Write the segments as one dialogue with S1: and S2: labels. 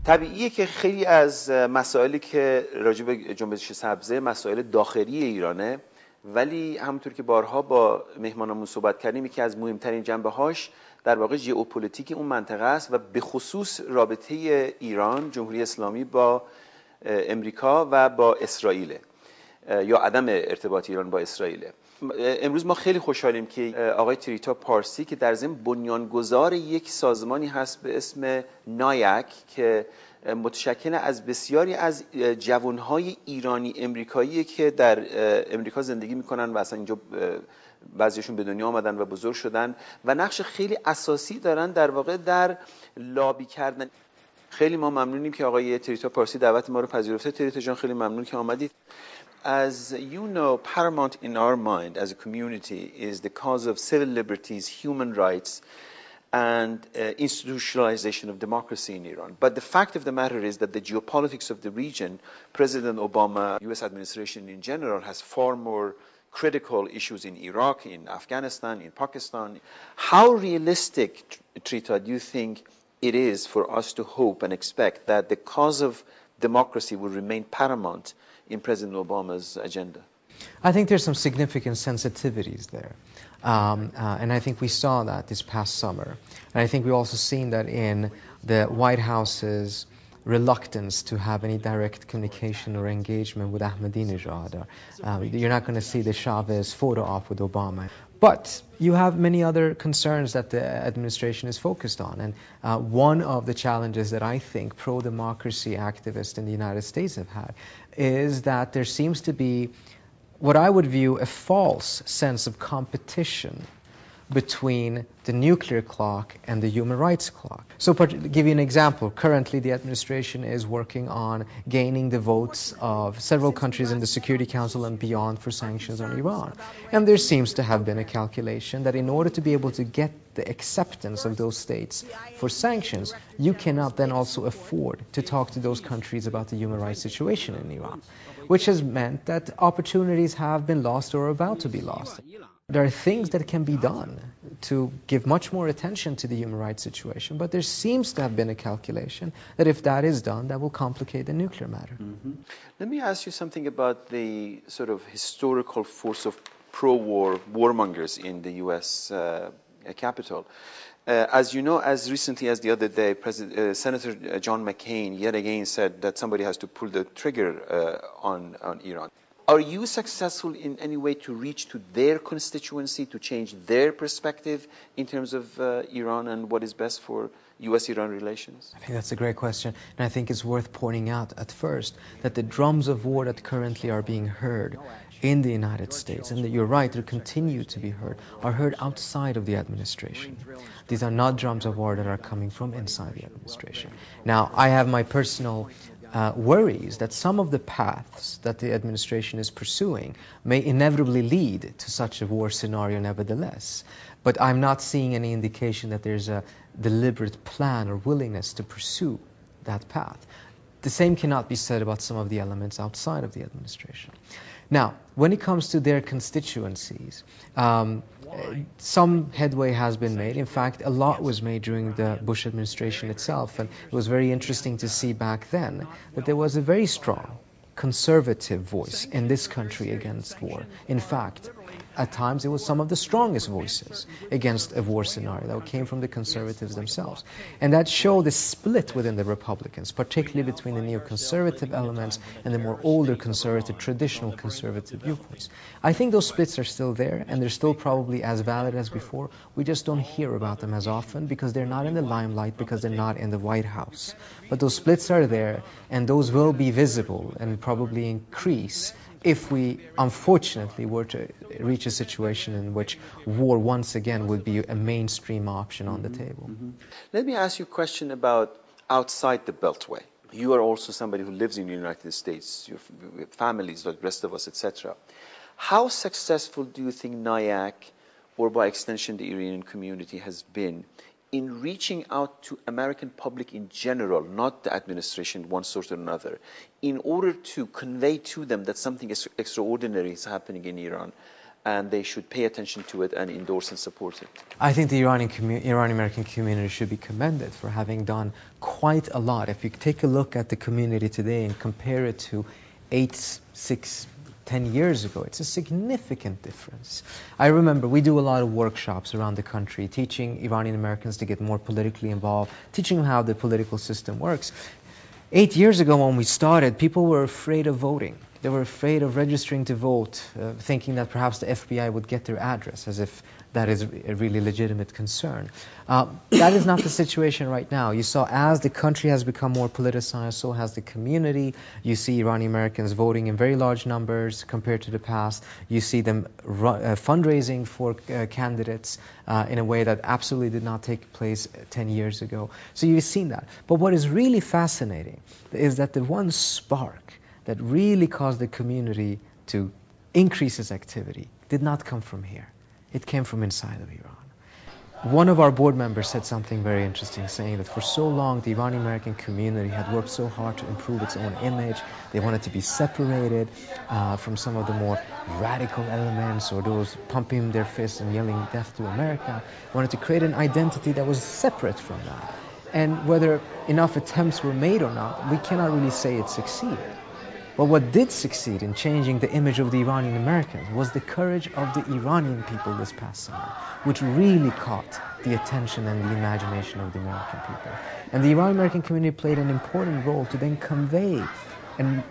S1: طبیعیه که خیلی از مسائلی که راجع به جنبش سبزه مسائل داخلی ایرانه، ولی همونطور که بارها با مهمانمون صحبت کردیم یکی از مهمترین جنبه‌هاش در واقع ژئوپلیتیک اون منطقه است و به خصوص رابطه ایران جمهوری اسلامی با امریکا و با اسرائیل یا عدم ارتباط ایران با اسرائیل. امروز ما خیلی خوشحالیم که آقای تریتا پارسی که در ضمن بنیانگذار یک سازمانی هست به اسم نایک که متشکل از بسیاری از جوانهای ایرانی امریکایی که در امریکا زندگی میکنن و اصلا اینجا بعضیشون به دنیا آمدن و بزرگ شدن و نقش خیلی اساسی دارن در واقع در لابی کردن. خیلی ما ممنونیم که آقای تریتا پارسی دعوت ما رو پذیرفته. تریتا جان خیلی ممنون که آمدید. As you know, paramount in our mind as a community is the cause of civil liberties, human rights, and institutionalization of democracy in Iran. But the fact of the matter is that the geopolitics of the region, President Obama, U.S. administration in general, has far more critical issues in Iraq, in Afghanistan, in Pakistan. How realistic, Trita, do you think it is for us to hope and expect that the cause of democracy will remain paramount in President Obama's agenda?
S2: I think there's some significant sensitivities there. And I think we saw that this past summer. And I think we also seen that in the White House's reluctance to have any direct communication or engagement with Ahmadinejad. You're not going to see the Chavez photo op with Obama. But you have many other concerns that the administration is focused on. And one of the challenges that I think pro-democracy activists in the United States have had is that there seems to be what I would view a false sense of competition between the nuclear clock and the human rights clock. So to give you an example, currently the administration is working on gaining the votes of several countries in the Security Council and beyond for sanctions on Iran. And there seems to have been a calculation that in order to be able to get the acceptance of those states for sanctions, you cannot then also afford to talk to those countries about the human rights situation in Iran, which has meant that opportunities have been lost or are about to be lost. There are things that can be done to give much more attention to the human rights situation, but there seems to have been a calculation that if that is done, that will complicate the nuclear matter.
S1: Mm-hmm. Let me ask you something about the sort of historical force of pro-war warmongers in the U.S. Capitol. As you know, as recently as the other day, Senator John McCain yet again said that somebody has to pull the trigger on Iran. Are you successful in any way to reach to their constituency, to change their perspective in terms of Iran and what is best for U.S.-Iran relations?
S2: I think that's a great question. And I think it's worth pointing out at first that the drums of war that currently are being heard in the United States, and that you're right, they continue to be heard, are heard outside of the administration. These are not drums of war that are coming from inside the administration. Now, I have my personal worries that some of the paths that the administration is pursuing may inevitably lead to such a war scenario nevertheless. But I'm not seeing any indication that there's a deliberate plan or willingness to pursue that path. The same cannot be said about some of the elements outside of the administration. Now, when it comes to their constituencies, some headway has been made. In fact, a lot was made during the Bush administration itself, and it was very interesting to see back then that there was a very strong conservative voice in this country against war. In fact, at times it was some of the strongest voices against a war scenario that came from the conservatives themselves. And that showed a split within the Republicans, particularly between the neoconservative elements and the more older conservative, traditional conservative viewpoints. I think those splits are still there, and they're still probably as valid as before. We just don't hear about them as often because they're not in the limelight, because they're not in the White House. But those splits are there, and those will be visible and probably increase if we, unfortunately, were to reach a situation in which war once again would be a mainstream option on the table.
S1: Mm-hmm. Let me ask you a question about outside the Beltway. You are also somebody who lives in the United States, your families, like the rest of us, etc. How successful do you think NIAC, or by extension the Iranian community, has been in reaching out to American public in general, not the administration, one sort or another, in order to convey to them that something extraordinary is happening in Iran, and they should pay attention to it and endorse and support it.
S2: I think the Iranian-American community should be commended for having done quite a lot. If you take a look at the community today and compare it to 8, 6, 10 years ago, it's a significant difference. I remember we do a lot of workshops around the country, teaching Iranian Americans to get more politically involved, teaching them how the political system works. 8 years ago when we started, people were afraid of voting. They were afraid of registering to vote, thinking that perhaps the FBI would get their address, as if that is a really legitimate concern. That is not the situation right now. You saw as the country has become more politicized, so has the community. You see Iranian Americans voting in very large numbers compared to the past. You see them fundraising for candidates in a way that absolutely did not take place 10 years ago. So you've seen that. But what is really fascinating is that the one spark that really caused the community to increase its activity did not come from here. It came from inside of Iran. One of our board members said something very interesting, saying that for so long the Iranian American community had worked so hard to improve its own image. They wanted to be separated from some of the more radical elements or those pumping their fists and yelling death to America. They wanted to create an identity that was separate from that. And whether enough attempts were made or not, we cannot really say it succeeded. But what did succeed in changing the image of the Iranian Americans was the courage of the Iranian people this past summer, which really caught the attention and the imagination of the American people. And the Iranian American community played an important role to then convey and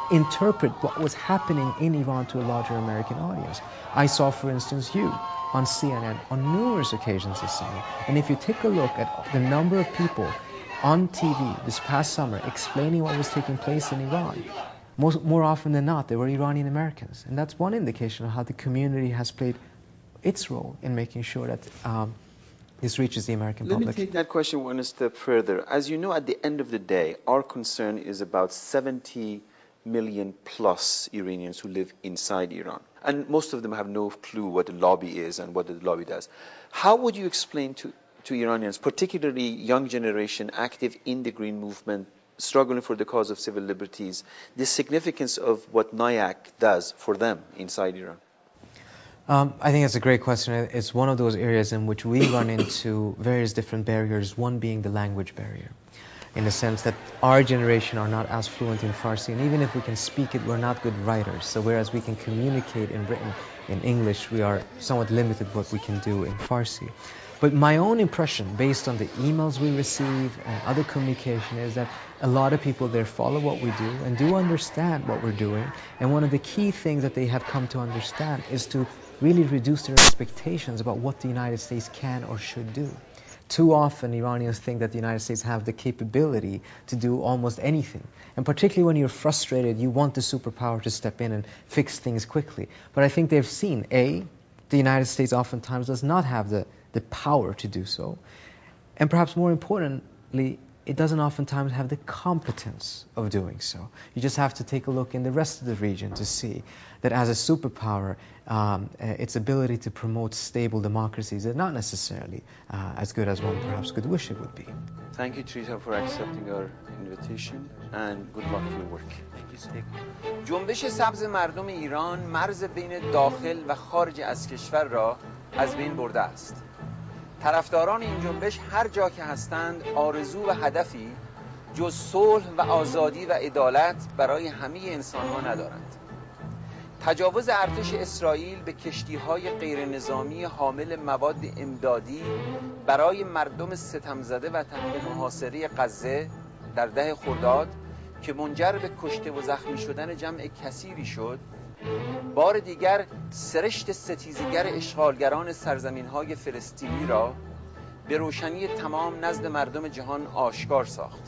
S2: interpret what was happening in Iran to a larger American audience. I saw, for instance, you on CNN on numerous occasions this summer. And if you take a look at the number of people on TV this past summer explaining what was taking place in Iran, more often than not, they were Iranian Americans. And that's one indication of how the community has played its role in making sure that this reaches the American public.
S1: Let me take that question one step further. As you know, at the end of the day, our concern is about 70 million plus Iranians who live inside Iran. And most of them have no clue what the lobby is and what the lobby does. How would you explain to Iranians, particularly young generation active in the Green Movement, struggling for the cause of civil liberties, the significance of what NIAC does for them inside Iran?
S2: I think that's a great question. It's one of those areas in which we run into various different barriers, one being the language barrier, in the sense that our generation are not as fluent in Farsi, and even if we can speak it, we're not good writers. So whereas we can communicate in written in English, we are somewhat limited what we can do in Farsi. But my own impression, based on the emails we receive and other communication, is that a lot of people there follow what we do and do understand what we're doing. And one of the key things that they have come to understand is to really reduce their expectations about what the United States can or should do. Too often Iranians think that the United States have the capability to do almost anything. And particularly when you're frustrated, you want the superpower to step in and fix things quickly. But I think they've seen, A, the United States oftentimes does not have the power to do so. And perhaps more importantly, it doesn't oftentimes have the competence of doing so. You just have to take a look in the rest of the region to see that as a superpower, its ability to promote stable democracies is not necessarily as good as one perhaps could wish it would be.
S1: Thank you, Trita, for accepting our invitation, and good luck to your work.
S2: Thank you, Steve.
S3: جنبش سبز مردم ایران مرز بین داخل و خارج از کشور را از بین برده است. طرفداران این جنبش هر جا که هستند آرزو و هدفی جز صلح و آزادی و عدالت برای همه انسان‌ها ندارند. تجاوز ارتش اسرائیل به کشتی‌های غیرنظامی حامل مواد امدادی برای مردم ستمزده و تحت محاصره غزه در 10 خرداد که منجر به کشته و زخمی شدن جمع کثیری شد، بار دیگر سرشت ستیزگر اشغالگران سرزمین‌های فلسطینی را به روشنی تمام نزد مردم جهان آشکار ساخت.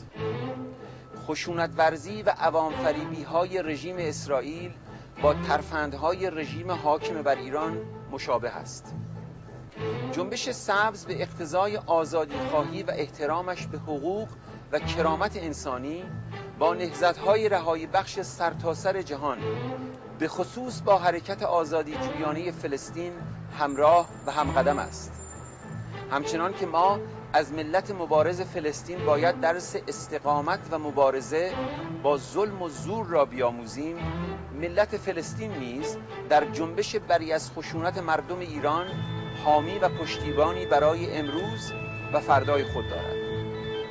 S3: خشونت ورزی و عوام فریبی‌های رژیم اسرائیل با ترفندهای رژیم حاکم بر ایران مشابه است. جنبش سبز به اقتضای آزادی‌خواهی و احترامش به حقوق و کرامت انسانی با نهضت‌های رهایی بخش سرتاسر جهان به خصوص با حرکت آزادی جویانه فلسطین همراه و همقدم است. همچنان که ما از ملت مبارز فلسطین باید درس استقامت و مبارزه با ظلم و زور را بیاموزیم، ملت فلسطین نیز در جنبش بری از خشونت مردم ایران حامی و پشتیبانی برای امروز و فردای خود دارد.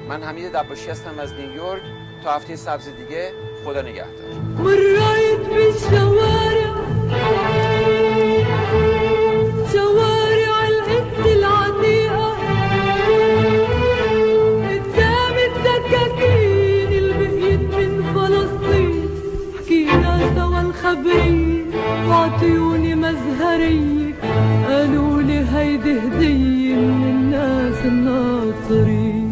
S3: من حمید دباشی هستم از نیویورک. تا هفته سبز دیگه، خدا نگهدار.
S4: مريت بالشوارع، شوارع القدس العتيقة، قدام الدكاكين اللي بقيت من فلسطين، حكينا سوا الخبرية وعطيوني مزهرية، قالوا لي هيدي هدية من الناس الناصرين.